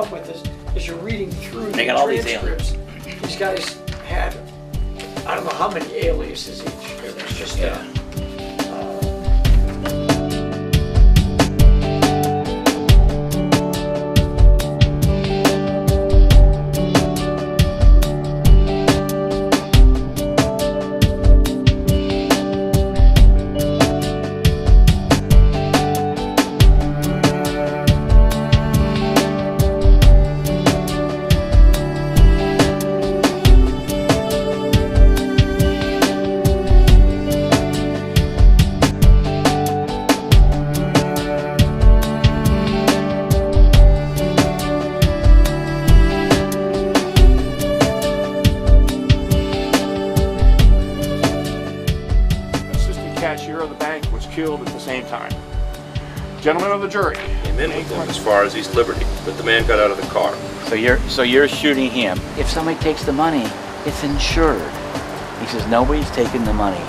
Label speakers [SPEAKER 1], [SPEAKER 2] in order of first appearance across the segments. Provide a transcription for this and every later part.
[SPEAKER 1] up with is, as you're reading through
[SPEAKER 2] They
[SPEAKER 1] the
[SPEAKER 2] got all these
[SPEAKER 1] transcripts, these guys had, I don't know how many aliases each. It was just,
[SPEAKER 3] cashier of the bank was killed at the same time. Gentlemen of the jury.
[SPEAKER 4] Came in with him as far as East Liberty, but the man got out of the car.
[SPEAKER 2] So you're shooting him. If somebody takes the money, it's insured. He says, nobody's taking the money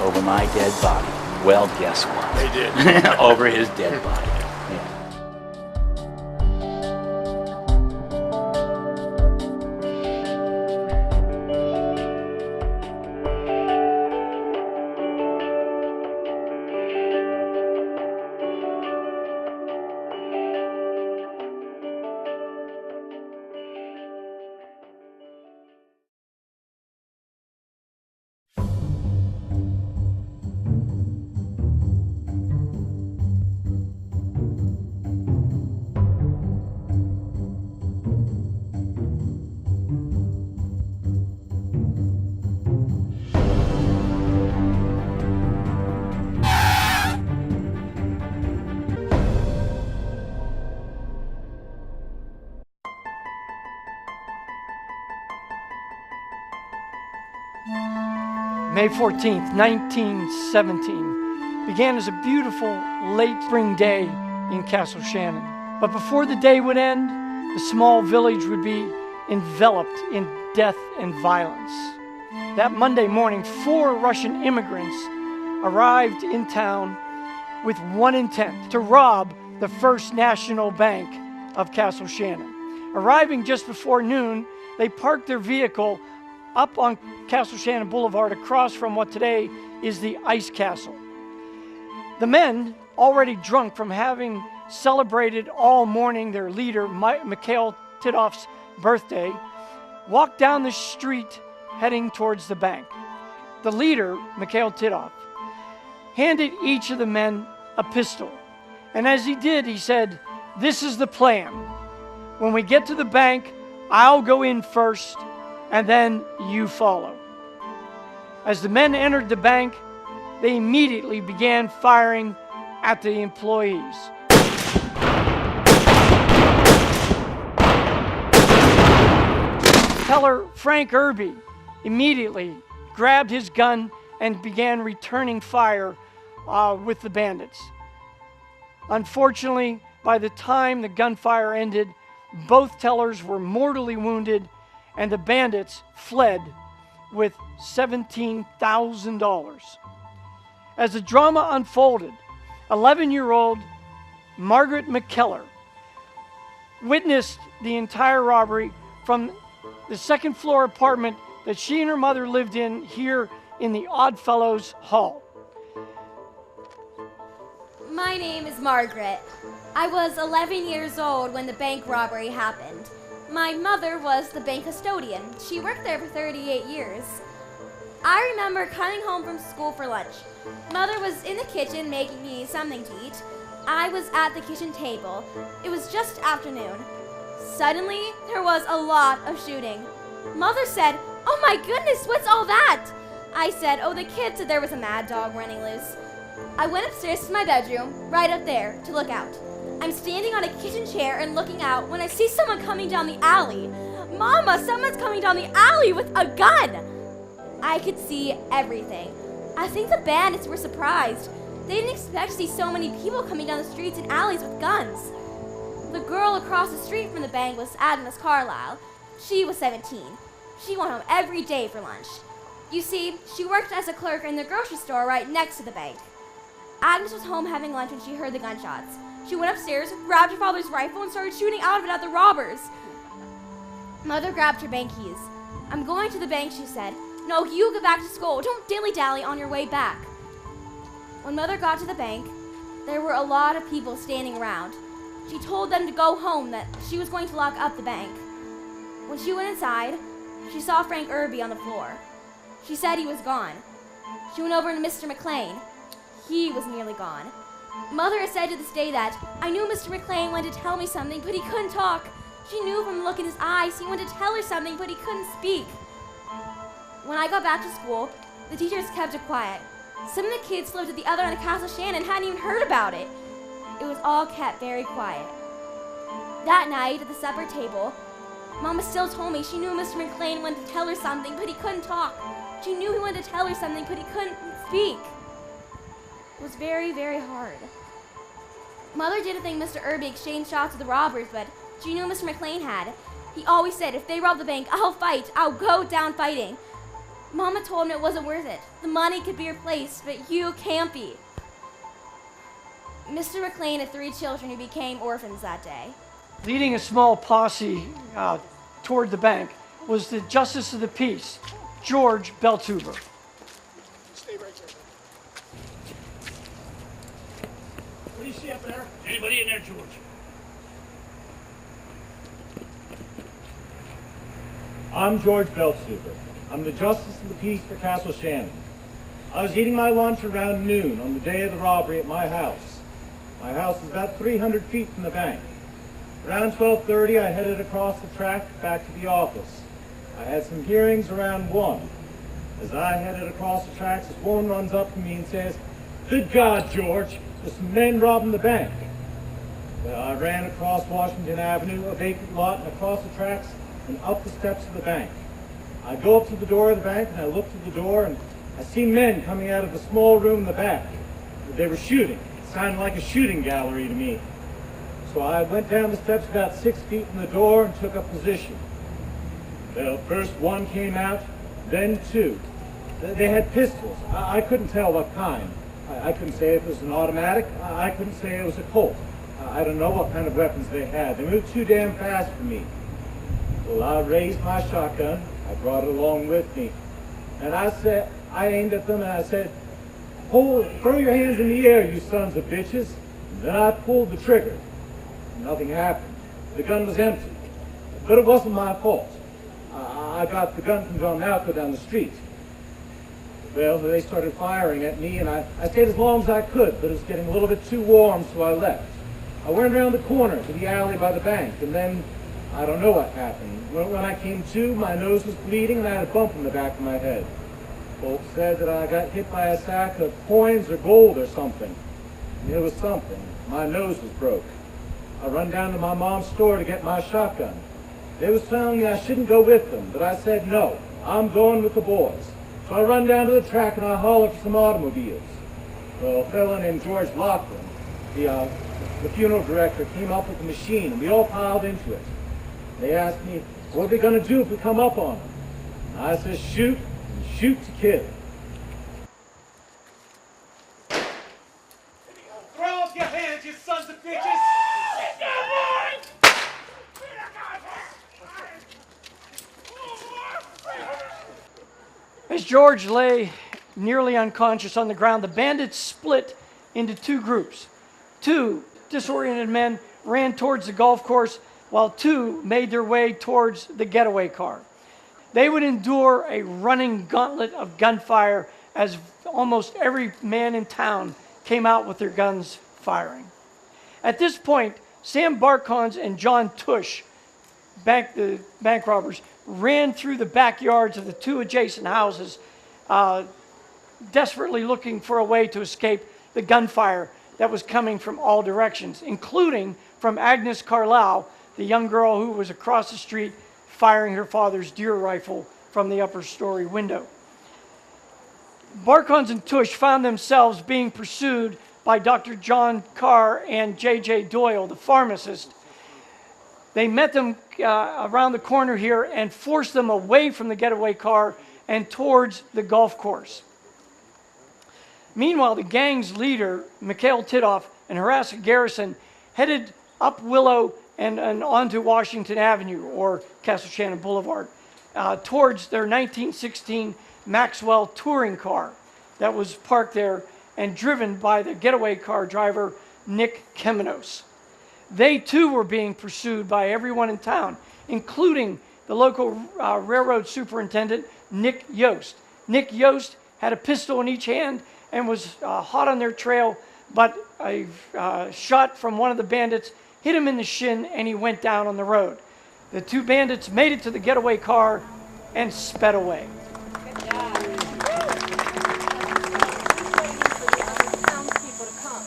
[SPEAKER 2] over my dead body. Well, guess what?
[SPEAKER 3] They did.
[SPEAKER 2] Over his dead body. Yeah.
[SPEAKER 1] May 14th, 1917, began as a beautiful late spring day in Castle Shannon. But before the day would end, the small village would be enveloped in death and violence. That Monday morning, 4 Russian immigrants arrived in town with one intent: to rob the First National Bank of Castle Shannon. Arriving just before noon, they parked their vehicle up on Castle Shannon Boulevard across from what today is the Ice Castle. The men, already drunk from having celebrated all morning their leader, Mikhail Titoff's birthday, walked down the street heading towards the bank. The leader, Mikhail Titoff, handed each of the men a pistol. And as he did, he said, "This is the plan. When we get to the bank, I'll go in first, and then you follow." As the men entered the bank, they immediately began firing at the employees. Teller Frank Irby immediately grabbed his gun and began returning fire with the bandits. Unfortunately, by the time the gunfire ended, both tellers were mortally wounded, and the bandits fled with $17,000. As the drama unfolded, 11-year-old Margaret McKellar witnessed the entire robbery from the second-floor apartment that she and her mother lived in here in the Oddfellows Hall.
[SPEAKER 5] My name is Margaret. I was 11 years old when the bank robbery happened. My mother was the bank custodian. She worked there for 38 years. I remember coming home from school for lunch. Mother was in the kitchen making me something to eat. I was at the kitchen table. It was just afternoon. Suddenly, there was a lot of shooting. Mother said, "Oh my goodness, what's all that?" I said, "Oh, the kid said there was a mad dog running loose." I went upstairs to my bedroom, right up there, to look out. I'm standing on a kitchen chair and looking out when I see someone coming down the alley. "Mama, someone's coming down the alley with a gun!" I could see everything. I think the bandits were surprised. They didn't expect to see so many people coming down the streets and alleys with guns. The girl across the street from the bank was Agnes Carlisle. She was 17. She went home every day for lunch. You see, she worked as a clerk in the grocery store right next to the bank. Agnes was home having lunch when she heard the gunshots. She went upstairs, grabbed her father's rifle, and started shooting out of it at the robbers. Mother grabbed her bank keys. "I'm going to the bank," she said. "No, you go back to school. Don't dilly-dally on your way back." When Mother got to the bank, there were a lot of people standing around. She told them to go home, that she was going to lock up the bank. When she went inside, she saw Frank Irby on the floor. She said he was gone. She went over to Mr. McLean. He was nearly gone. Mother has said to this day that, "I knew Mr. McLean wanted to tell me something, but he couldn't talk. She knew from the look in his eyes he wanted to tell her something, but he couldn't speak." When I got back to school, the teachers kept it quiet. Some of the kids who lived at the other end of Castle Shannon hadn't even heard about it. It was all kept very quiet. That night at the supper table, Mama still told me she knew Mr. McLean wanted to tell her something, but he couldn't talk. She knew he wanted to tell her something, but he couldn't speak. It was very, very hard. Mother didn't think Mr. Irby exchanged shots with the robbers, but she knew Mr. McLean had. He always said, "If they rob the bank, I'll fight. I'll go down fighting." Mama told him it wasn't worth it. The money could be replaced, but you can't be. Mr. McLean had 3 children who became orphans that day.
[SPEAKER 1] Leading a small posse toward the bank was the Justice of the Peace, George Beltuber.
[SPEAKER 6] Stay right there.
[SPEAKER 7] What do you see up there? Anybody in there, George? I'm George Beltuber. I'm the Justice of the Peace for Castle Shannon. I was eating my lunch around noon on the day of the robbery at my house. My house is about 300 feet from the bank. Around 12:30, I headed across the track back to the office. I had some hearings around 1. As I headed across the tracks, this woman runs up to me and says, "Good God, George, there's some men robbing the bank." Well, I ran across Washington Avenue, a vacant lot, and across the tracks and up the steps of the bank. I go up to the door of the bank, and I look to the door, and I see men coming out of a small room in the back. They were shooting. It sounded like a shooting gallery to me. So I went down the steps about 6 feet from the door and took up position. Well, first one came out, then 2. They had pistols. I couldn't tell what kind. I couldn't say if it was an automatic. I couldn't say it was a Colt. I don't know what kind of weapons they had. They moved too damn fast for me. Well, I raised my shotgun. I brought it along with me. And I aimed at them and I said, "Throw your hands in the air, you sons of bitches." And then I pulled the trigger. Nothing happened. The gun was empty. But it wasn't my fault. I got the gun from John Malco down the street. Well, they started firing at me, and I stayed as long as I could, but it was getting a little bit too warm, so I left. I went around the corner to the alley by the bank, and then I don't know what happened. When I came to, my nose was bleeding, and I had a bump in the back of my head. Folks said that I got hit by a sack of coins or gold or something. And it was something. My nose was broke. I run down to my mom's store to get my shotgun. They was telling me I shouldn't go with them, but I said no, I'm going with the boys. So I run down to the track and I holler for some automobiles. Well, a fellow named George Loughlin, the funeral director, came up with the machine and we all piled into it. They asked me, "What are we going to do if we come up on them?" And I said, "Shoot, and shoot to kill."
[SPEAKER 6] Throw up your hands, you sons of bitches!
[SPEAKER 1] As George lay nearly unconscious on the ground, the bandits split into 2 groups. 2 disoriented men ran towards the golf course, while 2 made their way towards the getaway car. They would endure a running gauntlet of gunfire as almost every man in town came out with their guns firing. At this point, Sam Barkons and John Tush, the bank robbers, ran through the backyards of the 2 adjacent houses, desperately looking for a way to escape the gunfire that was coming from all directions, including from Agnes Carlisle, the young girl who was across the street firing her father's deer rifle from the upper story window. Barkons and Tush found themselves being pursued by Dr. John Carr and J.J. Doyle, the pharmacist. They met them around the corner here and forced them away from the getaway car and towards the golf course. Meanwhile, the gang's leader, Mikhail Titoff, and Harassa Garrison headed up Willow and onto Washington Avenue, or Castle Shannon Boulevard, towards their 1916 Maxwell touring car that was parked there and driven by the getaway car driver, Nick Kemenos. They too were being pursued by everyone in town, including the local railroad superintendent, Nick Yost. Nick Yost had a pistol in each hand and was hot on their trail, but a shot from one of the bandits hit him in the shin and he went down on the road. The two bandits made it to the getaway car and sped away.
[SPEAKER 8] Good job. Townspeople to come.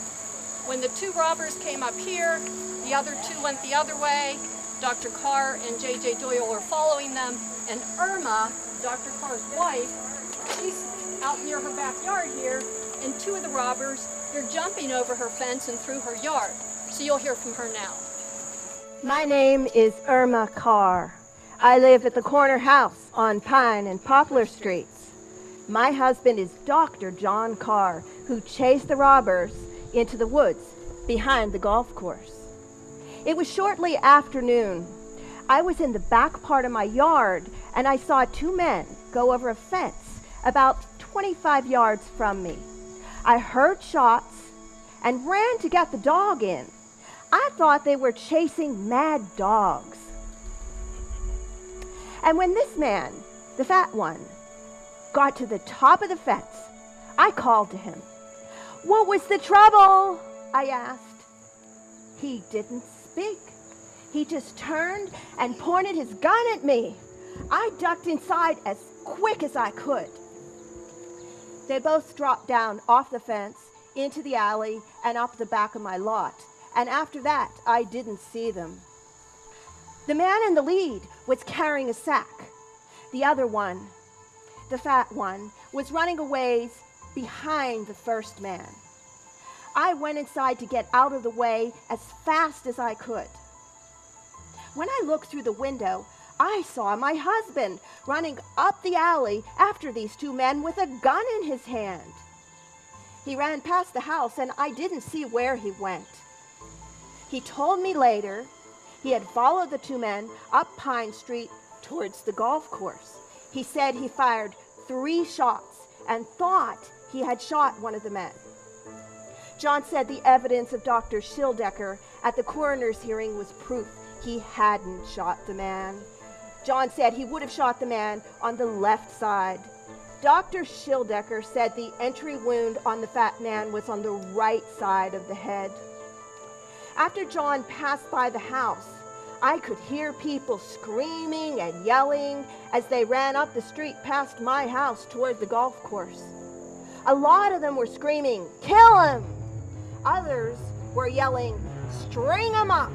[SPEAKER 8] When the two robbers came up here, the other two went the other way. Dr. Carr and J.J. Doyle were following them, and Irma, Dr. Carr's wife, she's out near her backyard here, and two of the robbers, they're jumping over her fence and through her yard. So you'll hear from her now.
[SPEAKER 9] My name is Irma Carr. I live at the corner house on Pine and Poplar Streets. My husband is Dr. John Carr, who chased the robbers into the woods behind the golf course. It was shortly after noon. I was in the back part of my yard, and I saw two men go over a fence about 25 yards from me. I heard shots and ran to get the dog in. I thought they were chasing mad dogs. And when this man, the fat one, got to the top of the fence, I called to him. "What was the trouble?" I asked. He didn't speak. He just turned and pointed his gun at me. I ducked inside as quick as I could. They both dropped down off the fence, into the alley, and up the back of my lot. And after that, I didn't see them. The man in the lead was carrying a sack. The other one, the fat one, was running a ways behind the first man. I went inside to get out of the way as fast as I could. When I looked through the window, I saw my husband running up the alley after these two men with a gun in his hand. He ran past the house and I didn't see where he went. He told me later he had followed the two men up Pine Street towards the golf course. He said he fired 3 shots and thought he had shot one of the men. John said the evidence of Dr. Schildecker at the coroner's hearing was proof he hadn't shot the man. John said he would have shot the man on the left side. Dr. Schildecker said the entry wound on the fat man was on the right side of the head. After John passed by the house, I could hear people screaming and yelling as they ran up the street past my house toward the golf course. A lot of them were screaming, "Kill him!" Others were yelling, "String him up!"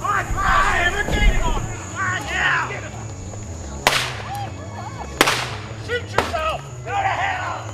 [SPEAKER 6] On fire! We're getting on fire now! Shoot yourself! Go to hell!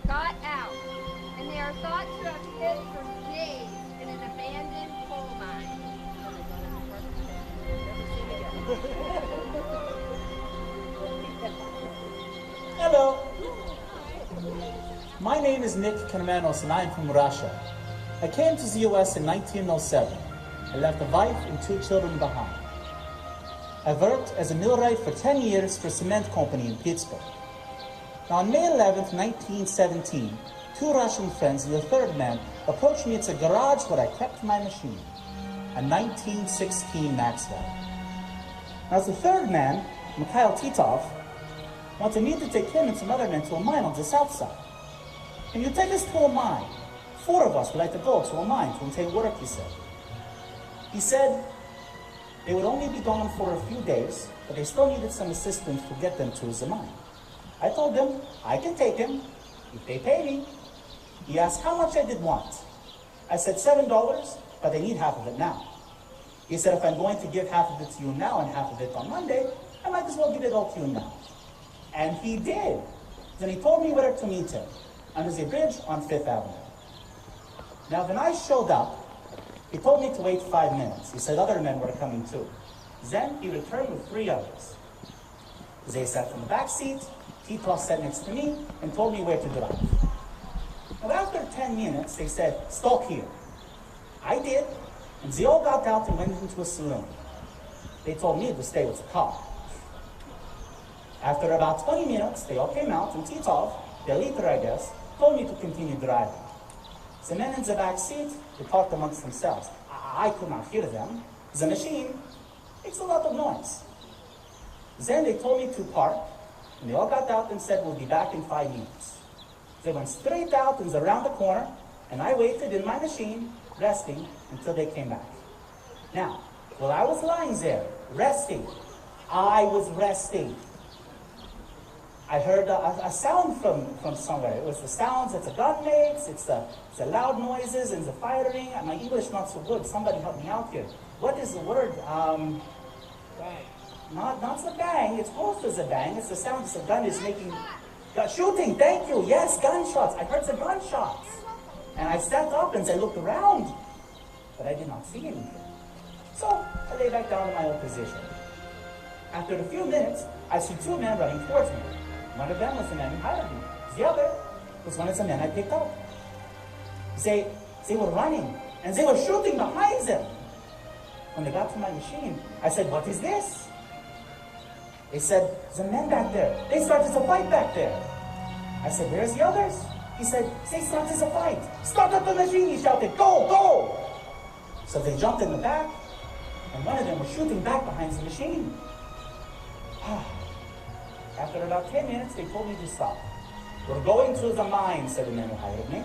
[SPEAKER 5] Got out, and they are thought to have hid for days in an abandoned coal mine.
[SPEAKER 10] Hello. My name is Nick Kemenos and I'm from Russia. I came to the US in 1907. I left a wife and 2 children behind. I worked as a millwright for 10 years for a cement company in Pittsburgh. Now, on May 11th, 1917, 2 Russian friends and the third man approached me at the garage where I kept my machine, a 1916 Maxwell. Now, the third man, Mikhail Titov, wanted me to take him and some other men to a mine on the south side. "Can you take us to a mine? 4 of us would like to go to a mine to obtain work," he said. He said they would only be gone for a few days, but they still needed some assistance to get them to the mine. I told them I can take him if they pay me. He asked how much I did want. I said $7, but they need half of it now. He said, if I'm going to give half of it to you now and half of it on Monday, I might as well give it all to you now. And he did. Then he told me where to meet him, under the bridge on 5th Avenue. Now, when I showed up, he told me to wait 5 minutes. He said other men were coming too. Then he returned with 3 others. They sat in the back seat, Tito sat next to me, and told me where to drive. Now, after 10 minutes, they said, stop here. I did, and they all got out and went into a saloon. They told me to stay with the car. After about 20 minutes, they all came out, and Titov, the leader, I guess, told me to continue driving. The men in the back seat, they talked amongst themselves. I could not hear them. The machine makes a lot of noise. Then they told me to park, and they all got out and said, we'll be back in 5 minutes. They went straight out and around the corner, and I waited in my machine, resting, until they came back. Now, while I was lying there, resting, I was resting. I heard a sound from somewhere. It was the sounds that the gun makes, it's the loud noises and the firing. My English not so good. Somebody help me out here. What is the word? Bang. Not the bang. It's close to the bang. It's the sound the gun is making. Shooting. Thank you. Yes, gunshots. I heard the gunshots. And I sat up and I looked around, but I did not see anything. So I lay back down in my old position. After a few minutes, I see 2 men running towards me. One of them was the man who hired me. The other was one of the men I picked up. They were running, and they were shooting behind them. When they got to my machine, I said, what is this? They said, the men back there. They started to fight back there. I said, where's the others? He said, they started to fight. Start up the machine, he shouted, go, go! So they jumped in the back, and one of them was shooting back behind the machine. After about 10 minutes, they told me to stop. We're going to the mine, said the man who hired me.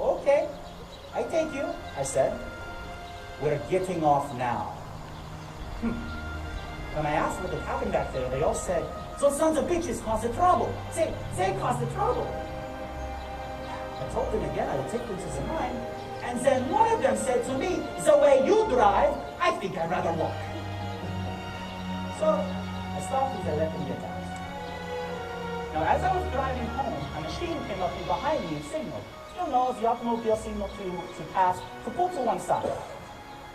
[SPEAKER 10] Okay, I take you, I said. We're getting off now. When I asked what had happened back there, they all said, those sons of bitches caused the trouble. They caused the trouble. I told them again I would take them to the mine, and then one of them said to me, the way you drive, I think I'd rather walk. So I stopped and I let them get out. Now, as I was driving home, a machine came up from behind me and signaled. You know, the automobile signal to pass, to pull to one side.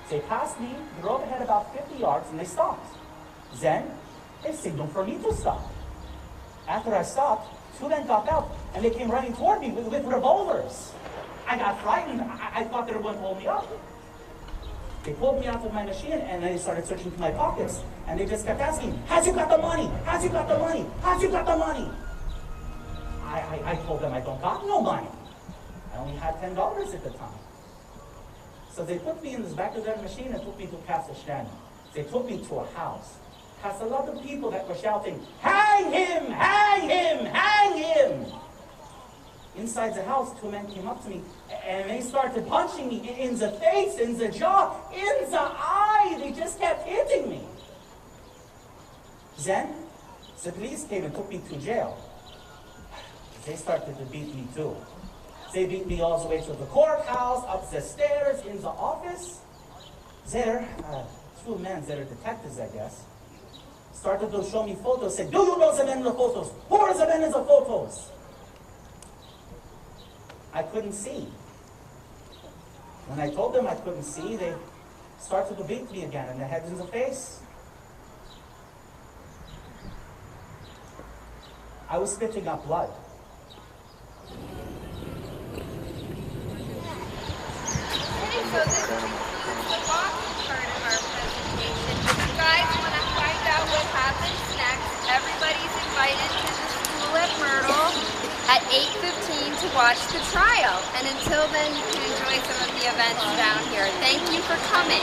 [SPEAKER 10] They passed me, drove ahead about 50 yards, and they stopped. Then, they signaled for me to stop. After I stopped, 2 men got out, and they came running toward me with revolvers. I got frightened. I thought they were going to hold me up. They pulled me out of my machine, and they started searching through my pockets. And they just kept asking, has you got the money? Has you got the money? Has you got the money? I told them I don't got no money. I only had $10 at the time. So they put me in the back of their machine and took me to Castle Shannon. They took me to a house. Has a lot of people that were shouting, hang him, hang him, hang him. Inside the house, 2 men came up to me and they started punching me in the face, in the jaw, in the eye. They just kept hitting me. Then the police came and took me to jail. They started to beat me too. They beat me all the way to the courthouse, up the stairs, in the office. There, 2 men that are detectives, I guess, started to show me photos, said, do you know the men in the photos? Who are the men in the photos? I couldn't see. When I told them I couldn't see, they started to beat me again in the head and the face. I was spitting up blood.
[SPEAKER 11] Okay, so this concludes the walking part of our presentation. If you guys want to find out what happens next, everybody's invited to the school at Myrtle at 8:15 to watch the trial. And until then, you can enjoy some of the events down here. Thank you for coming.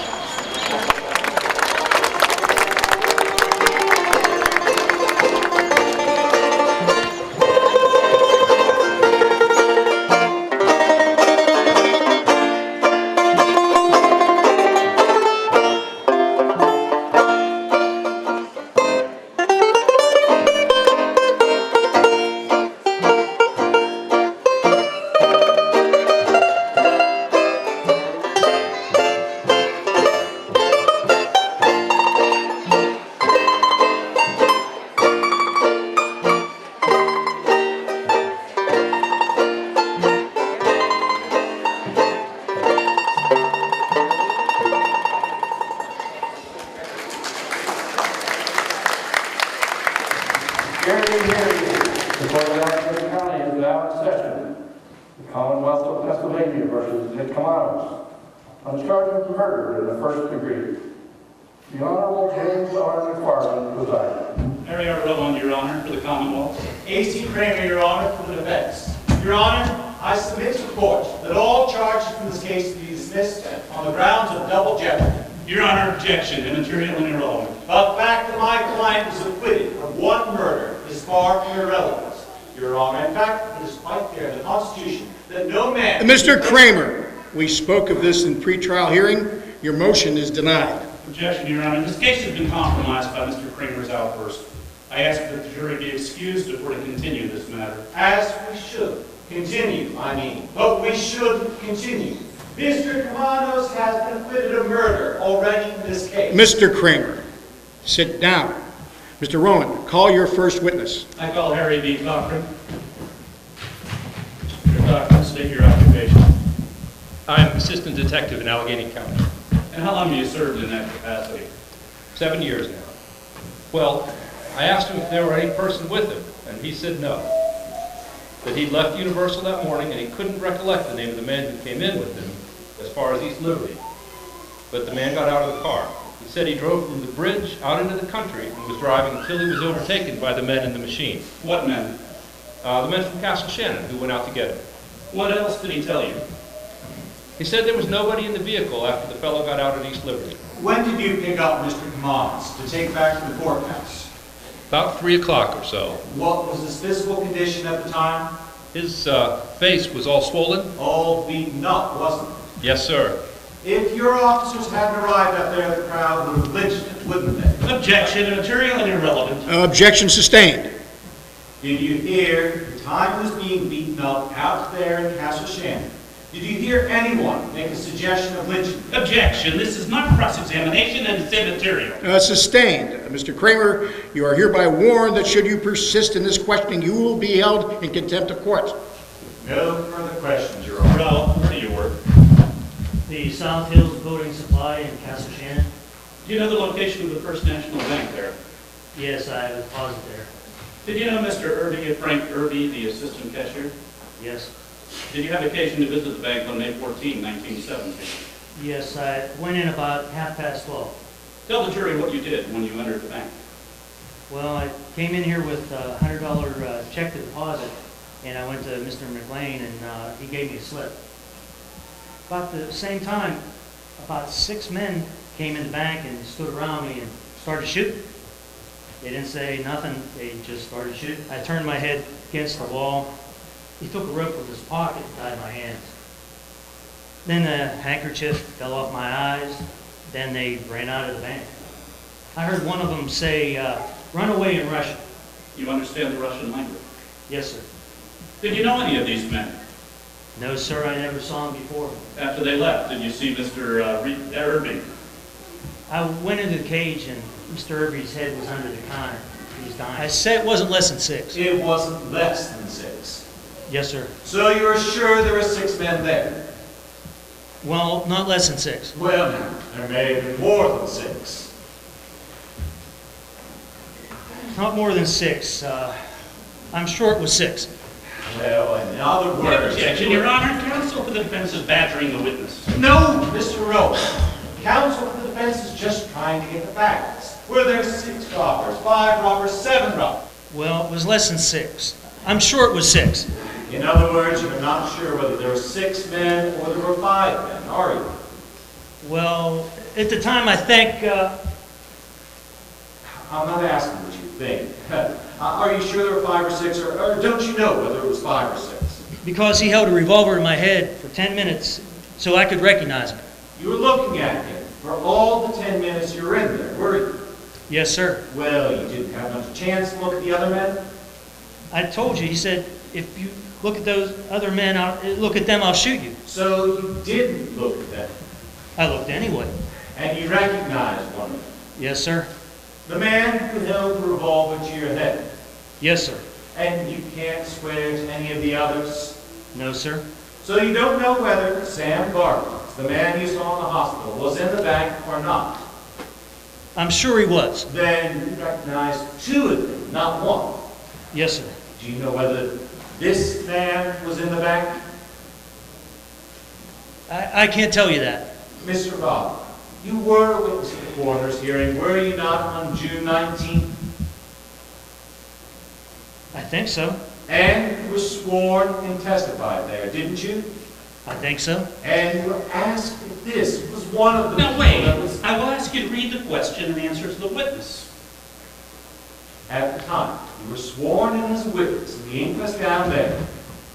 [SPEAKER 12] Before the Washington County is now in session. The Commonwealth of Pennsylvania versus Nick Camanos on the charge of murder in the first degree. The Honorable James R. McFarland presiding.
[SPEAKER 13] Harry R. Rowland, Your Honor, for the Commonwealth.
[SPEAKER 14] A.C. Kramer, Your Honor, for the defense. Your Honor, I submit to the court that all charges in this case be dismissed on the grounds of double jeopardy.
[SPEAKER 13] Your Honor, objection, immaterial and irrelevant.
[SPEAKER 14] The fact that my client was acquitted of one murder is far from irrelevant. Your Honor, in fact, it is quite clear in the Constitution that no man...
[SPEAKER 15] Mr. Kramer, we spoke of this in pretrial hearing. Your motion is denied.
[SPEAKER 13] Objection, Your Honor. This case has been compromised by Mr. Kramer's outburst. I ask that the jury be excused before to continue this matter.
[SPEAKER 14] As we should continue, but we should continue. Mr. Camanos has been acquitted of murder already in this case.
[SPEAKER 15] Mr. Kramer, sit down. Mr. Rowan, call your first witness.
[SPEAKER 13] I call Harry B. Cochran. Mr. Cochran, state your occupation.
[SPEAKER 16] I'm assistant detective in Allegheny County.
[SPEAKER 13] And how long have you served in that capacity?
[SPEAKER 16] 7 years now. Well, I asked him if there were any person with him, and he said no. That he'd left Universal that morning and he couldn't recollect the name of the man who came in with him as far as East Liberty. But the man got out of the car. He said he drove from the bridge out into the country and was driving until he was overtaken by the men in the machine.
[SPEAKER 13] What men?
[SPEAKER 16] The men from Castle Shannon who went out to get him.
[SPEAKER 13] What else did he tell you?
[SPEAKER 16] He said there was nobody in the vehicle after the fellow got out at East Liberty.
[SPEAKER 14] When did you pick up Mr. Camanos to take back to the courthouse?
[SPEAKER 16] About 3 o'clock or so.
[SPEAKER 14] What was his physical condition at the time?
[SPEAKER 16] His face was all swollen.
[SPEAKER 14] All beaten up, wasn't it?
[SPEAKER 16] Yes, sir.
[SPEAKER 14] If your officers hadn't arrived up there, the crowd would have lynched him, wouldn't they?
[SPEAKER 13] Objection, immaterial and irrelevant.
[SPEAKER 15] Objection sustained.
[SPEAKER 14] Did you hear the time he was being beaten up out there in Castle Shannon? Did you hear anyone make a suggestion of lynching?
[SPEAKER 13] Objection, this is not cross-examination and it's immaterial.
[SPEAKER 15] Sustained. Mr. Kramer, you are hereby warned that should you persist in this questioning, you will be held in contempt of court.
[SPEAKER 14] No further questions, Your Honor.
[SPEAKER 13] Well, where do you work?
[SPEAKER 17] The South Hills Building Supply in Castle Shannon.
[SPEAKER 13] Do you know the location of the First National Bank there?
[SPEAKER 17] Yes, I was deposited there.
[SPEAKER 13] Did you know Mr. Irby, Frank Irby, the assistant cashier?
[SPEAKER 17] Yes.
[SPEAKER 13] Did you have occasion to visit the bank on May 14, 1917?
[SPEAKER 17] Yes, I went in about 12:30.
[SPEAKER 13] Tell the jury what you did when you entered the bank.
[SPEAKER 17] Well, I came in here with a $100 check to deposit, and I went to Mr. McLean, and he gave me a slip. About the same time, about 6 men came in the bank and stood around me and started shooting. They didn't say nothing, they just started shooting. I turned my head against the wall. He took a rope from his pocket and tied my hands. Then the handkerchief fell off my eyes. Then they ran out of the bank. I heard one of them say, run away in Russian.
[SPEAKER 13] You understand the Russian language?
[SPEAKER 17] Yes, sir.
[SPEAKER 13] Did you know any of these men?
[SPEAKER 17] No, sir, I never saw them before.
[SPEAKER 13] After they left, did you see Mr. Irby?
[SPEAKER 17] I went into the cage and Mr. Irby's head was under the counter. He was dying.
[SPEAKER 18] I said it wasn't less than 6.
[SPEAKER 14] It wasn't less than 6.
[SPEAKER 17] Yes, sir.
[SPEAKER 14] So you're sure there were 6 men there?
[SPEAKER 17] Well, not less than 6.
[SPEAKER 14] Well, there may have been more than 6.
[SPEAKER 17] Not more than 6. I'm sure it was 6.
[SPEAKER 14] Well, in other words...
[SPEAKER 13] Objection, Your Honor. Counsel for the defense is badgering the witness.
[SPEAKER 14] No, Mr. Rowe. Counsel for the defense is just trying to get the facts. Were there 6 robbers, 5 robbers, 7 robbers?
[SPEAKER 17] Well, it was less than 6. I'm sure it was 6.
[SPEAKER 14] In other words, you're not sure whether there were 6 men or there were 5 men, are you?
[SPEAKER 17] Well, at the time, I think...
[SPEAKER 14] I'm not asking what you think. Are you sure there were 5 or 6, or don't you know whether it was 5 or 6?
[SPEAKER 17] Because he held a revolver in my head for 10 minutes so I could recognize him.
[SPEAKER 14] You were looking at him for all the 10 minutes you were in there, were you?
[SPEAKER 17] Yes, sir.
[SPEAKER 14] Well, you didn't have much chance to look at the other men?
[SPEAKER 17] I told you, he said, if you look at those other men, look at them, I'll shoot you.
[SPEAKER 14] So you didn't look at them?
[SPEAKER 17] I looked anyway.
[SPEAKER 14] And you recognized one of them?
[SPEAKER 17] Yes, sir.
[SPEAKER 14] The man who held the revolver to your head?
[SPEAKER 17] Yes, sir.
[SPEAKER 14] And you can't swear to any of the others?
[SPEAKER 17] No, sir.
[SPEAKER 14] So you don't know whether Sam Barker, the man you saw in the hospital, was in the bank or not?
[SPEAKER 17] I'm sure he was.
[SPEAKER 14] Then you recognized 2 of them, not 1.
[SPEAKER 17] Yes, sir.
[SPEAKER 14] Do you know whether this man was in the bank?
[SPEAKER 17] I can't tell you that.
[SPEAKER 14] Mr. Bob, you were a witness at the coroner's hearing, were you not, on June 19th?
[SPEAKER 17] I think so.
[SPEAKER 14] And you were sworn and testified there, didn't you?
[SPEAKER 17] I think so.
[SPEAKER 14] And you were asked if this was one of the...
[SPEAKER 13] Now wait, I will ask you to read the question and answer to the witness.
[SPEAKER 14] At the time, you were sworn in as a witness in the inquest down there.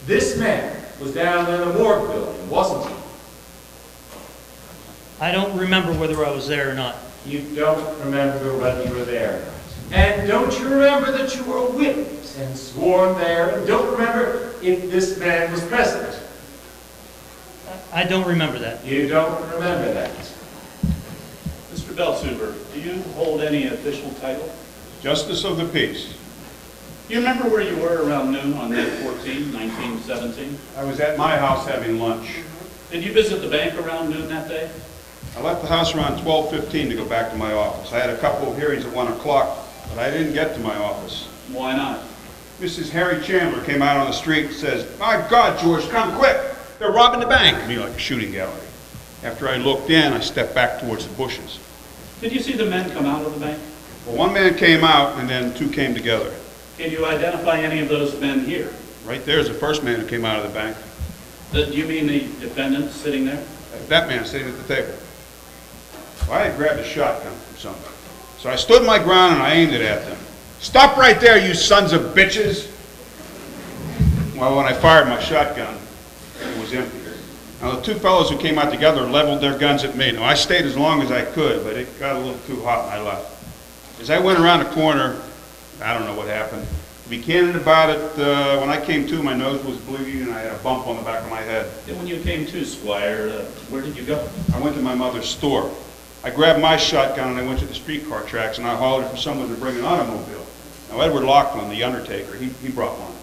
[SPEAKER 14] This man was down in the morgue building, wasn't he?
[SPEAKER 17] I don't remember whether I was there or not.
[SPEAKER 14] You don't remember whether you were there or not. And don't you remember that you were a witness and sworn there? And don't remember if this man was present?
[SPEAKER 17] I don't remember that.
[SPEAKER 14] You don't remember that?
[SPEAKER 13] Mr. Belsuber, do you hold any official title?
[SPEAKER 18] Justice of the Peace.
[SPEAKER 13] Do you remember where you were around noon on May 14, 1917?
[SPEAKER 18] I was at my house having lunch.
[SPEAKER 13] Did you visit the bank around noon that day?
[SPEAKER 18] I left the house around 12:15 to go back to my office. I had a couple of hearings at 1 o'clock, but I didn't get to my office.
[SPEAKER 13] Why not?
[SPEAKER 18] Mrs. Harry Chandler came out on the street and says, "My God, George, come quick! They're robbing the bank!" Me like a shooting gallery. After I looked in, I stepped back towards the bushes.
[SPEAKER 13] Did you see the men come out of the bank?
[SPEAKER 18] Well, one man came out, and then two came together.
[SPEAKER 13] Can you identify any of those men here?
[SPEAKER 18] Right there's the first man who came out of the bank.
[SPEAKER 13] Do you mean the defendant sitting there?
[SPEAKER 18] That man sitting at the table. Well, I had grabbed a shotgun from somebody. So I stood my ground and I aimed it at them. "Stop right there, you sons of bitches!" Well, when I fired my shotgun, it was empty. Now, the two fellows who came out together leveled their guns at me. Now, I stayed as long as I could, but it got a little too hot and I left. As I went around the corner, I don't know what happened. To be candid about it, when I came to, my nose was bleeding and I had a bump on the back of my head.
[SPEAKER 13] And when you came to, Squire, where did you go?
[SPEAKER 18] I went to my mother's store. I grabbed my shotgun and I went to the streetcar tracks and I hollered for someone to bring an automobile. Now, Edward Laughlin, the undertaker, he brought one.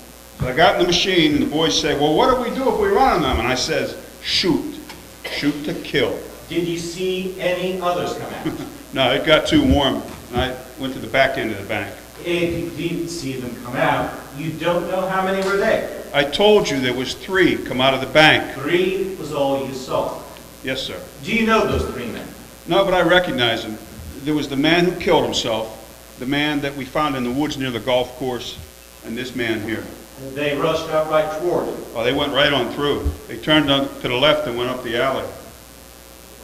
[SPEAKER 18] So I got in the machine and the boys say, "Well, what do we do if we run on them?" And I says, "Shoot. Shoot to kill."
[SPEAKER 14] Did you see any others come out?
[SPEAKER 18] No, it got too warm and I went to the back end of the bank.
[SPEAKER 14] If you didn't see them come out, you don't know how many were there.
[SPEAKER 18] I told you there was 3 come out of the bank.
[SPEAKER 14] 3 was all you saw.
[SPEAKER 18] Yes, sir.
[SPEAKER 14] Do you know those 3 men?
[SPEAKER 18] No, but I recognize him. There was the man who killed himself, the man that we found in the woods near the golf course, and this man here.
[SPEAKER 14] They rushed out right toward you.
[SPEAKER 18] Oh, they went right on through. They turned to the left and went up the alley.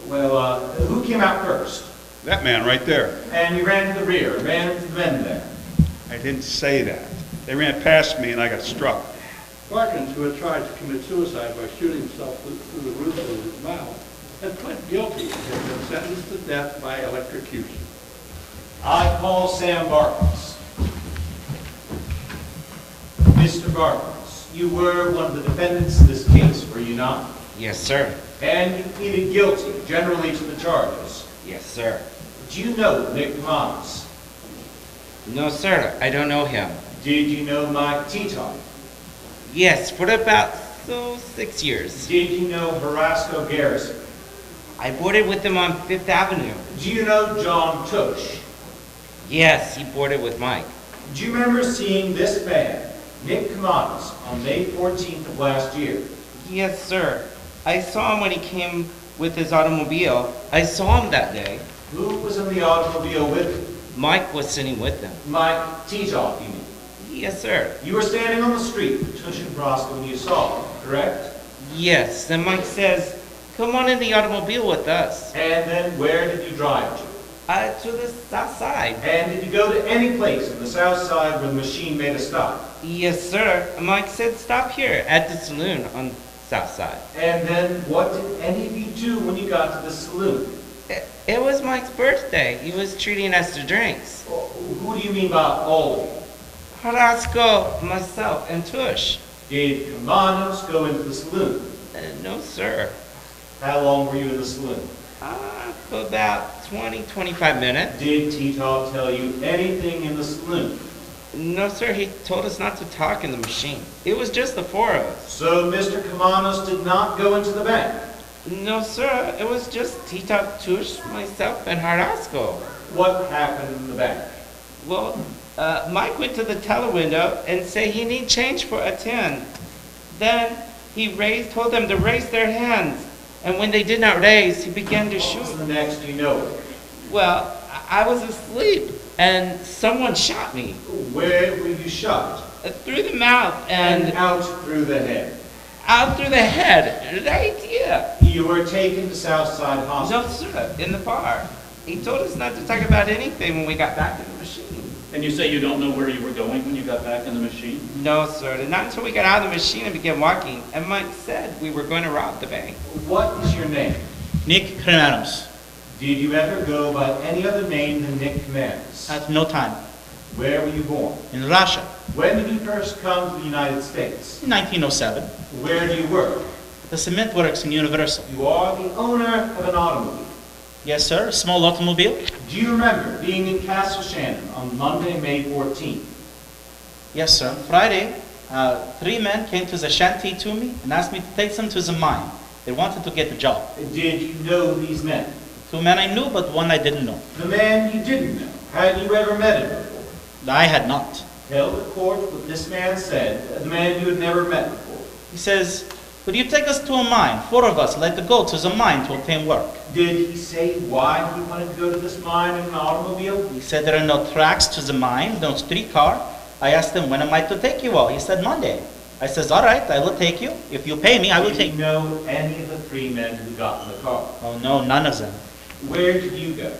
[SPEAKER 14] Well, who came out first?
[SPEAKER 18] That man right there.
[SPEAKER 14] And you ran to the rear, ran into the men there.
[SPEAKER 18] I didn't say that. They ran past me and I got struck.
[SPEAKER 19] Parkins, who had tried to commit suicide by shooting himself through the roof of his mouth, had pled guilty and had been sentenced to death by electrocution.
[SPEAKER 14] I call Sam Barkins. Mr. Barkins, you were one of the defendants in this case, were you not?
[SPEAKER 20] Yes, sir.
[SPEAKER 14] And you pleaded guilty, generally to the charges.
[SPEAKER 20] Yes, sir.
[SPEAKER 14] Do you know Nick Thomas?
[SPEAKER 20] No, sir. I don't know him.
[SPEAKER 14] Did you know Mike Teton?
[SPEAKER 20] Yes, for about 6 years.
[SPEAKER 14] Did you know Horasco Garrison?
[SPEAKER 20] I boarded with him on 5th Avenue.
[SPEAKER 14] Do you know John Tush?
[SPEAKER 20] Yes, he boarded with Mike.
[SPEAKER 14] Do you remember seeing this man, Nick Kamanis, on May 14th of last year?
[SPEAKER 20] Yes, sir. I saw him when he came with his automobile. I saw him that day.
[SPEAKER 14] Who was in the automobile with him?
[SPEAKER 20] Mike was sitting with him.
[SPEAKER 14] Mike Titoff, you mean?
[SPEAKER 20] Yes, sir.
[SPEAKER 14] You were standing on the street with Tush and Horasco when you saw him, correct?
[SPEAKER 20] Yes, and Mike says, "Come on in the automobile with us."
[SPEAKER 14] And then where did you drive to?
[SPEAKER 20] To the south side.
[SPEAKER 14] And did you go to any place on the south side where the machine made a stop?
[SPEAKER 20] Yes, sir. Mike said stop here at the saloon on south side.
[SPEAKER 14] And then what did any of you do when you got to the saloon?
[SPEAKER 20] It was Mike's birthday. He was treating us to drinks.
[SPEAKER 14] Who do you mean by all of you?
[SPEAKER 20] Horasco, myself, and Tush.
[SPEAKER 14] Did Kamanos go into the saloon?
[SPEAKER 20] No, sir.
[SPEAKER 14] How long were you in the saloon?
[SPEAKER 20] For about 20-25 minutes.
[SPEAKER 14] Did Tito tell you anything in the saloon?
[SPEAKER 20] No, sir. He told us not to talk in the machine. It was just the 4 of us.
[SPEAKER 14] So Mr. Kamanos did not go into the bank?
[SPEAKER 20] No, sir. It was just Tito, Tush, myself, and Horasco.
[SPEAKER 14] What happened in the bank?
[SPEAKER 20] Well, Mike went to the teller window and said he need change for a 10. Then he told them to raise their hands. And when they did not raise, he began to shoot.
[SPEAKER 14] What was the next you know?
[SPEAKER 20] Well, I was asleep and someone shot me.
[SPEAKER 14] Where were you shot?
[SPEAKER 20] Through the mouth and
[SPEAKER 14] out through the head.
[SPEAKER 20] Out through the head, right here.
[SPEAKER 14] You were taken to Southside Hospital?
[SPEAKER 20] No, sir, in the bar. He told us not to talk about anything when we got back in the machine.
[SPEAKER 13] And you say you don't know where you were going when you got back in the machine?
[SPEAKER 20] No, sir, and not until we got out of the machine and began walking. And Mike said we were going to rob the bank.
[SPEAKER 14] What is your name?
[SPEAKER 10] Nick Kremeros.
[SPEAKER 14] Did you ever go by any other name than Nick Kremeros?
[SPEAKER 10] At no time.
[SPEAKER 14] Where were you born?
[SPEAKER 10] In Russia.
[SPEAKER 14] When did you first come to the United States?
[SPEAKER 10] In 1907.
[SPEAKER 14] Where do you work?
[SPEAKER 10] The cement works in Universal.
[SPEAKER 14] You are the owner of an automobile.
[SPEAKER 10] Yes, sir. A small automobile.
[SPEAKER 14] Do you remember being in Castle Shannon on Monday, May 14th?
[SPEAKER 10] Yes, sir. Friday, 3 men came to the shanty to me and asked me to take them to the mine. They wanted to get a job.
[SPEAKER 14] Did you know these men?
[SPEAKER 10] 2 men I knew, but 1 I didn't know.
[SPEAKER 14] The man you didn't know, had you ever met him before?
[SPEAKER 10] I had not.
[SPEAKER 14] Tell the court what this man said, the man you had never met before.
[SPEAKER 10] He says, "Will you take us to a mine? 4 of us like to go to the mine to obtain work."
[SPEAKER 14] Did he say why he wanted to go to this mine in an automobile?
[SPEAKER 10] He said there are no tracks to the mine, no streetcar. I asked him, "When am I to take you all?" He said, "Monday." I says, "All right, I will take you. If you pay me, I will take you."
[SPEAKER 14] Did you know any of the 3 men who got in the car?
[SPEAKER 10] Oh, no, none of them.
[SPEAKER 14] Where did you go?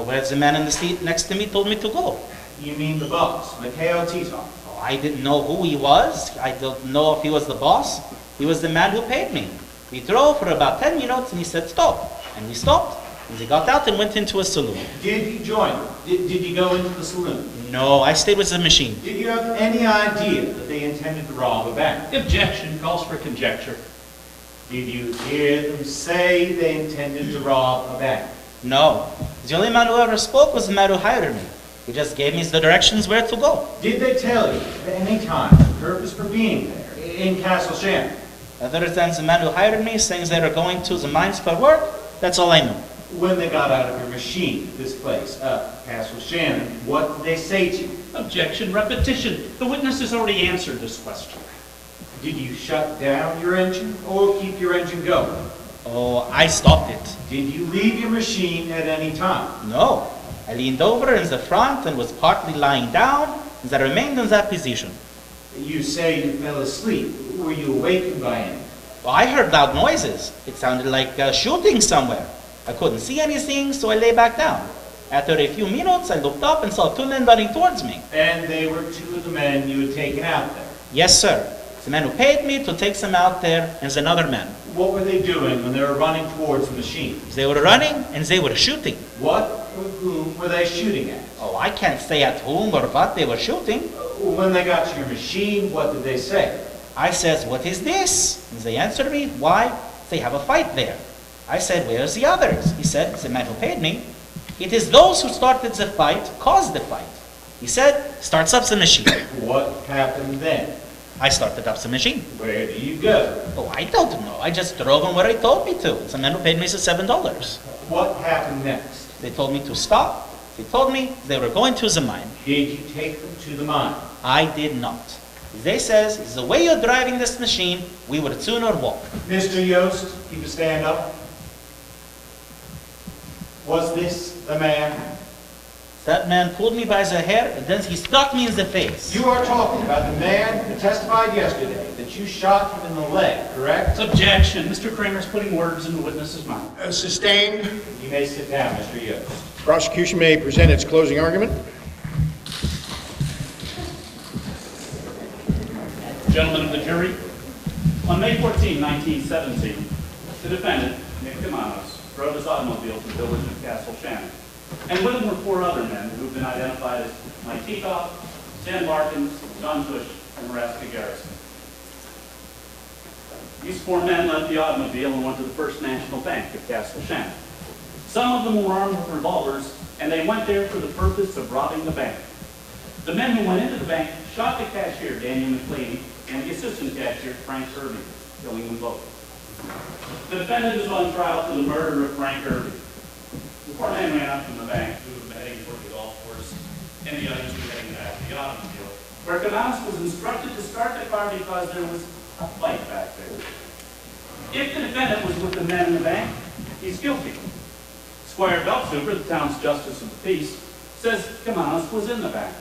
[SPEAKER 10] Where the man in the seat next to me told me to go.
[SPEAKER 14] You mean the boss, Mikhail Titov?
[SPEAKER 10] Oh, I didn't know who he was. I don't know if he was the boss. He was the man who paid me. We drove for about 10 minutes and he said stop. And we stopped. And they got out and went into a saloon.
[SPEAKER 14] Did you join them? Did you go into the saloon?
[SPEAKER 10] No, I stayed with the machine.
[SPEAKER 14] Did you have any idea that they intended to rob a bank?
[SPEAKER 13] Objection calls for conjecture.
[SPEAKER 14] Did you hear them say they intended to rob a bank?
[SPEAKER 10] No. The only man who ever spoke was the man who hired me. He just gave me the directions where to go.
[SPEAKER 14] Did they tell you at any time the purpose for being there in Castle Shannon?
[SPEAKER 10] Other than the man who hired me saying they were going to the mines for work, that's all I knew.
[SPEAKER 14] When they got out of your machine at this place, Castle Shannon, what did they say to you?
[SPEAKER 13] Objection, repetition. The witness has already answered this question.
[SPEAKER 14] Did you shut down your engine or keep your engine going?
[SPEAKER 10] Oh, I stopped it.
[SPEAKER 14] Did you leave your machine at any time?
[SPEAKER 10] No. I leaned over in the front and was partly lying down, and I remained in that position.
[SPEAKER 14] You say you fell asleep. Were you awakened by anything?
[SPEAKER 10] Well, I heard loud noises. It sounded like shooting somewhere. I couldn't see anything, so I lay back down. After a few minutes, I looked up and saw 2 men running towards me.
[SPEAKER 14] And they were 2 of the men you had taken out there?
[SPEAKER 10] Yes, sir. The man who paid me to take them out there and another man.
[SPEAKER 14] What were they doing when they were running towards the machine?
[SPEAKER 10] They were running and they were shooting.
[SPEAKER 14] What or whom were they shooting at?
[SPEAKER 10] Oh, I can't say at whom or what they were shooting.
[SPEAKER 14] When they got to your machine, what did they say?
[SPEAKER 10] I says, "What is this?" And they answered me, "Why, they have a fight there." I said, "Where's the others?" He said, "The man who paid me. It is those who started the fight, caused the fight." He said, "Starts up the machine."
[SPEAKER 14] What happened then?
[SPEAKER 10] I started up the machine.
[SPEAKER 14] Where do you go?
[SPEAKER 10] Oh, I don't know. I just drove them where he told me to. The man who paid me the $7.
[SPEAKER 14] What happened next?
[SPEAKER 10] They told me to stop. They told me they were going to the mine.
[SPEAKER 14] Did you take them to the mine?
[SPEAKER 10] I did not. They says, "The way you're driving this machine, we would sooner walk."
[SPEAKER 14] Mr. Yost, you can stand up. Was this the man?
[SPEAKER 10] That man pulled me by the hair and then he struck me in the face.
[SPEAKER 14] You are talking about the man who testified yesterday that you shot him in the leg, correct?
[SPEAKER 13] Objection. Mr. Kramer's putting words in the witness's mouth.
[SPEAKER 15] Sustained.
[SPEAKER 14] You may sit down, Mr. Yost.
[SPEAKER 15] Prosecution may present its closing argument.
[SPEAKER 13] Gentlemen of the jury, on May 14, 1917, the defendant, Nick Kremeros, drove his automobile to the village of Castle Shannon. And with him were 4 other men who have been identified as Mike Titov, Stan Barkins, John Bush, and Maraska Garrison. These 4 men left the automobile and went to the First National Bank of Castle Shannon. Some of them were armed with revolvers, and they went there for the purpose of robbing the bank. The men who went into the bank shot the cashier, Daniel McLean, and the assistant cashier, Frank Irby, killing them both. The defendant is on trial for the murder of Frank Irby. The 4 men ran up from the bank, who were heading toward the golf course, and the others were heading back to the automobile, where Camanos was instructed to start the car because there was a fight back there. If the defendant was with the men in the bank, he's guilty. Squire Beltsuper, the town's justice of the peace, says Camanos was in the bank.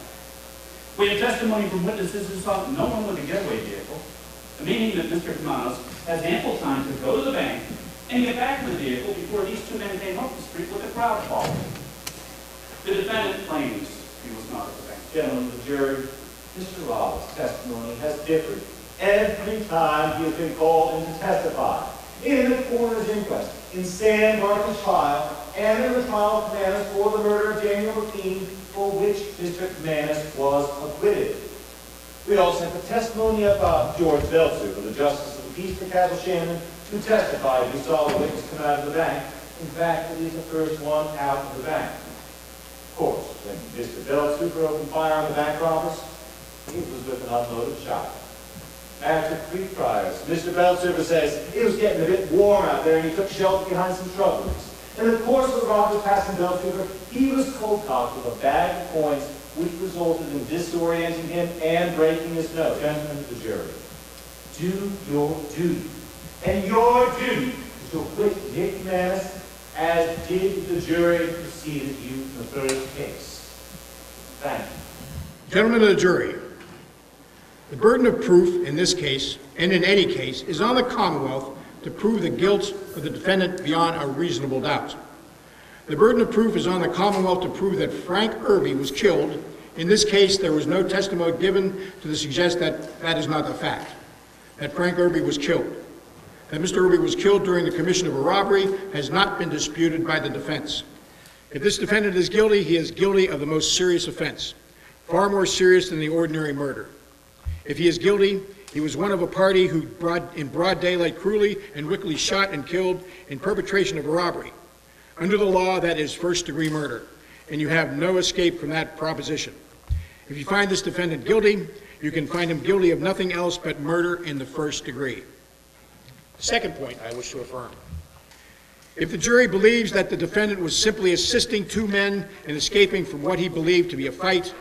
[SPEAKER 13] We have testimony from witnesses who saw no one with a getaway vehicle, meaning that Mr. Camanos has ample time to go to the bank and get back to the vehicle before these two men came up the street with a crowd following. The defendant claims he was not at the bank.
[SPEAKER 21] Gentlemen of the jury, Mr. Roberts' testimony has differed every time he has been called in to testify. In the coroner's inquest, in Sam Barker's trial, and in the trial of Camanos for the murder of Daniel McLean, for which Mr. Camanos was acquitted. We also have the testimony of George Beltsuper, the Justice of the Peace for Castle Shannon, who testified he saw the witness come out of the bank. In fact, that he's the first one out of the bank. Of course, when Mr. Beltsuper opened fire on the bank robbers, he was with an unloaded shotgun. After 3 trials, Mr. Beltsuper says it was getting a bit warm out there and he took shelter behind some shrubberies. In the course of the robbers passing Beltsuper, he was cold-cocked with a bag of coins, which resulted in disorienting him and breaking his nose. Gentlemen of the jury, do your duty. And your duty is to acquit Nick Camanos, as did the jury that preceded you in the first case. Thank you.
[SPEAKER 15] Gentlemen of the jury, the burden of proof in this case, and in any case, is on the Commonwealth to prove the guilt of the defendant beyond a reasonable doubt. The burden of proof is on the Commonwealth to prove that Frank Irby was killed. In this case, there was no testimony given to suggest that that is not the fact, that Frank Irby was killed. That Mr. Irby was killed during the commission of a robbery has not been disputed by the defense. If this defendant is guilty, he is guilty of the most serious offense, far more serious than the ordinary murder. If he is guilty, he was one of a party who in broad daylight cruelly and wickedly shot and killed in perpetration of a robbery. Under the law, that is first-degree murder, and you have no escape from that proposition. If you find this defendant guilty, you can find him guilty of nothing else but murder in the first degree. Second point I wish to affirm. If the jury believes that the defendant was simply assisting 2 men in escaping from what he believed to be a fight,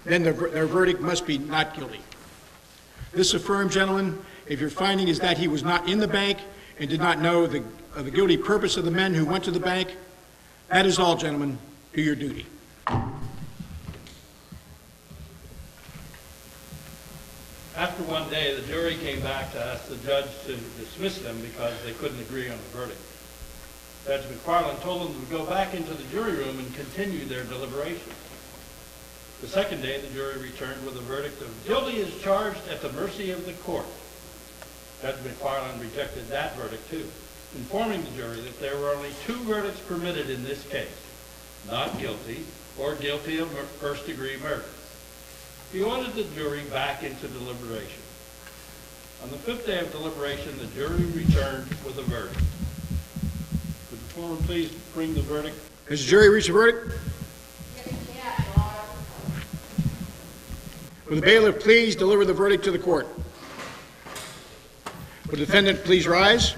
[SPEAKER 15] then their verdict must be not guilty. This affirmed, gentlemen, if your finding is that he was not in the bank and did not know the guilty purpose of the men who went to the bank, that is all, gentlemen. Do your duty.
[SPEAKER 19] After one day, the jury came back to ask the judge to dismiss them because they couldn't agree on the verdict. Judge McFarland told them to go back into the jury room and continue their deliberations. The second day, the jury returned with a verdict of guilty as charged at the mercy of the court. Judge McFarland rejected that verdict too, informing the jury that there were only 2 verdicts permitted in this case, not guilty or guilty of first-degree murder. He ordered the jury back into deliberation. On the 5th day of deliberation, the jury returned with a verdict. Would the foreman please bring the verdict?
[SPEAKER 15] Has the jury reached a verdict? Will the bailiff please deliver the verdict to the court? Will the defendant please rise?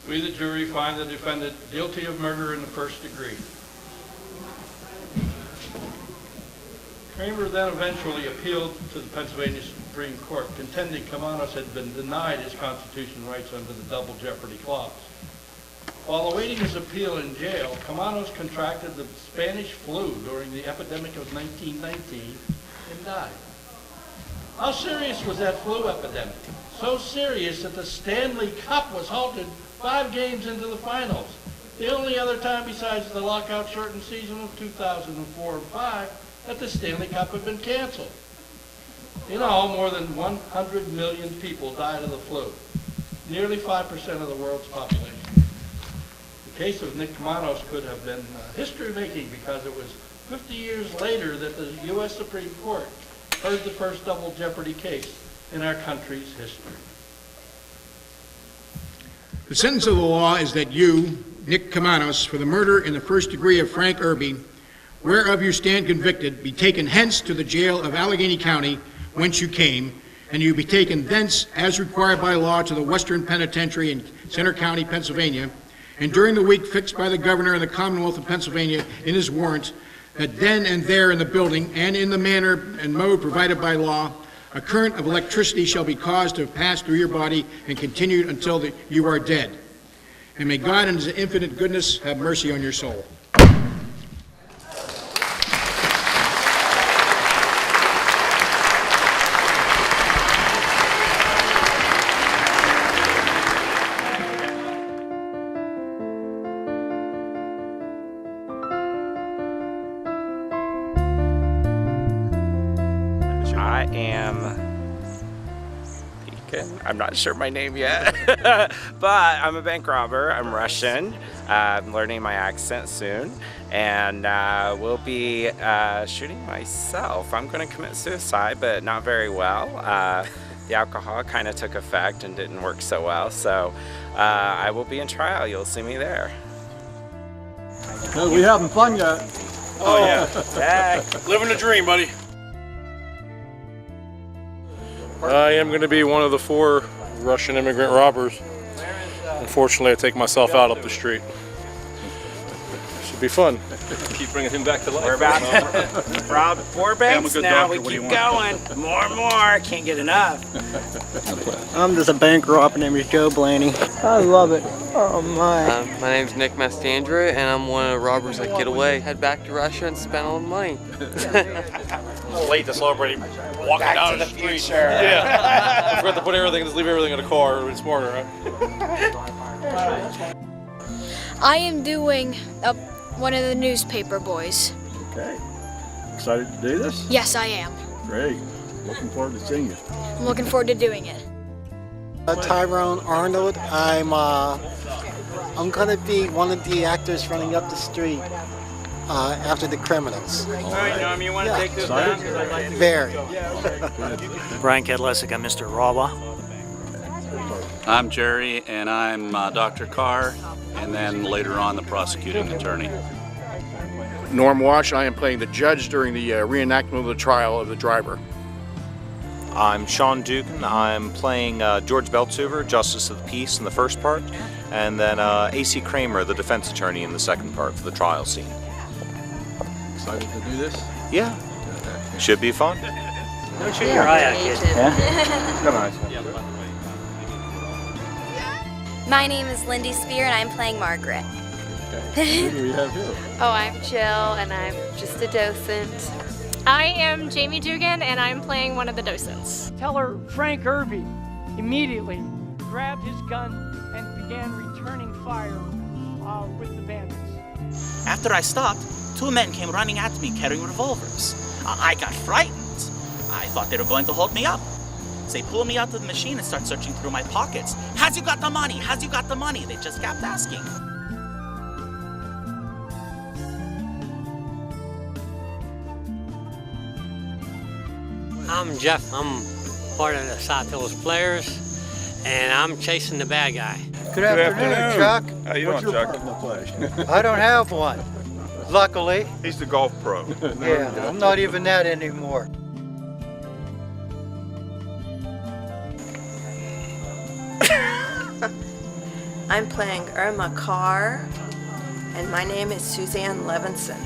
[SPEAKER 19] We, the jury, find the defendant guilty of murder in the first degree. Kramer then eventually appealed to the Pennsylvania Supreme Court, contending Camanos had been denied his constitutional rights under the double jeopardy clause. While awaiting his appeal in jail, Camanos contracted the Spanish flu during the epidemic of 1919 and died. How serious was that flu epidemic? So serious that the Stanley Cup was halted 5 games into the finals. The only other time besides the lockout-shortened season of 2004 and 5 that the Stanley Cup had been canceled. In all, more than 100 million people died of the flu, nearly 5% of the world's population. The case of Nick Camanos could have been history-making because it was 50 years later that the U.S. Supreme Court heard the first double jeopardy case in our country's history.
[SPEAKER 15] The sentence of the law is that you, Nick Camanos, for the murder in the first degree of Frank Irby, whereof you stand convicted, be taken hence to the jail of Allegheny County, whence you came, and you be taken thence, as required by law, to the Western Penitentiary in Center County, Pennsylvania, and during the week fixed by the governor of the Commonwealth of Pennsylvania in his warrant, that then and there in the building and in the manner and mode provided by law, a current of electricity shall be caused to pass through your body and continued until you are dead. And may God in his infinite goodness have mercy on your soul.
[SPEAKER 4] I am Deacon. I'm not sure my name yet, but I'm a bank robber. I'm Russian. I'm learning my accent soon, and will be shooting myself. I'm going to commit suicide, but not very well. The alcohol kind of took effect and didn't work so well, so I will be in trial. You'll see me there.
[SPEAKER 22] We having fun yet?
[SPEAKER 4] Oh yeah.
[SPEAKER 23] Living the dream, buddy. I am going to be one of the 4 Russian immigrant robbers. Unfortunately, I take myself out up the street. Should be fun.
[SPEAKER 16] Keep bringing him back to life.
[SPEAKER 4] We're about to rob 4 banks now. We keep going. More and more. Can't get enough.
[SPEAKER 24] I'm just a bank robber named Joe Blaney.
[SPEAKER 25] I love it. Oh my.
[SPEAKER 26] My name's Nick Mastandra, and I'm one of the robbers that get away, head back to Russia, and spend all the money.
[SPEAKER 23] Late to celebrate walking
[SPEAKER 4] Back
[SPEAKER 23] down
[SPEAKER 4] to
[SPEAKER 23] the
[SPEAKER 4] the
[SPEAKER 23] street.
[SPEAKER 4] future.
[SPEAKER 23] Yeah. I forgot to put everything, just leave everything in the car. It would be smarter, right?
[SPEAKER 27] I am doing one of the newspaper boys.
[SPEAKER 22] Okay. Excited to do this?
[SPEAKER 27] Yes, I am.
[SPEAKER 22] Great. Looking forward to seeing you.
[SPEAKER 27] I'm looking forward to doing it.
[SPEAKER 24] Tyrone Arnold. I'm gonna be one of the actors running up the street after the criminals.
[SPEAKER 4] All right, Norm, you want to take this down?
[SPEAKER 24] Very.
[SPEAKER 28] Brian Kedlesik, I'm Mr. Robber.
[SPEAKER 29] I'm Jerry, and I'm Dr. Carr, and then later on the prosecuting attorney.
[SPEAKER 18] Norm Wash, I am playing the judge during the reenactment of the trial of the driver.
[SPEAKER 30] I'm Sean Dugan. I'm playing George Beltsuver, Justice of the Peace in the first part, and then A.C. Kramer, the defense attorney in the second part for the trial scene.
[SPEAKER 22] Excited to do this?
[SPEAKER 30] Yeah. Should be fun.
[SPEAKER 28] Don't shoot your eye out, kid.
[SPEAKER 4] Come on.
[SPEAKER 31] My name is Lindy Spear, and I'm playing Margaret.
[SPEAKER 22] Okay. Who do we have here?
[SPEAKER 32] Oh, I'm Jill, and I'm just a docent. I am Jamie Dugan, and I'm playing one of the docents.
[SPEAKER 1] Teller Frank Irby immediately grabbed his gun and began returning fire with the bandits.
[SPEAKER 33] After I stopped, 2 men came running at me carrying revolvers. I got frightened. I thought they were going to hold me up. So they pulled me out of the machine and start searching through my pockets. Has you got the money? Has you got the money? They just kept asking.
[SPEAKER 34] I'm Jeff. I'm part of the South Hills Players, and I'm chasing the bad guy.
[SPEAKER 35] Good afternoon, Chuck.
[SPEAKER 18] How you doing, Chuck?
[SPEAKER 35] I don't have one, luckily.
[SPEAKER 18] He's the golf pro.
[SPEAKER 35] Yeah, I'm not even that anymore.
[SPEAKER 36] I'm playing Irma Carr, and my name is Suzanne Levinson.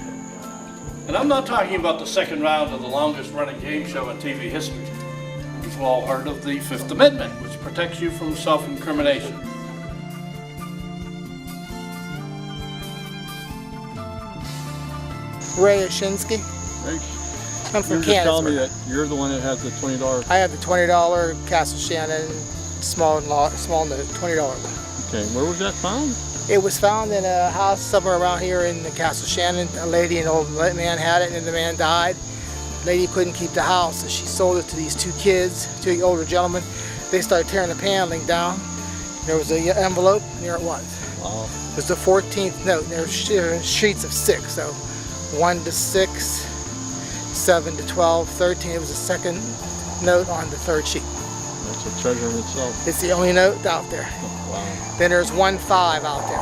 [SPEAKER 19] And I'm not talking about the second round of the longest running game show in TV history. You've all heard of the Fifth Amendment, which protects you from self-incrimination.
[SPEAKER 37] Ray Ashinsky. I'm from Kansas.
[SPEAKER 22] Tell me that you're the one that has the $20.
[SPEAKER 37] I have the $20 Castle Shannon small note, $20 one.
[SPEAKER 22] Okay, where was that found?
[SPEAKER 37] It was found in a house somewhere around here in the Castle Shannon. A lady and an old man had it, and then the man died. The lady couldn't keep the house, so she sold it to these 2 kids, 2 older gentlemen. They started tearing the paneling down. There was an envelope, and there it was.
[SPEAKER 22] Wow.
[SPEAKER 37] It was the 14th note, and there were sheets of 6, so 1 to 6, 7 to 12, 13. It was the second note on the 3rd sheet.
[SPEAKER 22] That's a treasure in itself.
[SPEAKER 37] It's the only note out there.
[SPEAKER 22] Wow.
[SPEAKER 37] Then there's 1-5 out there.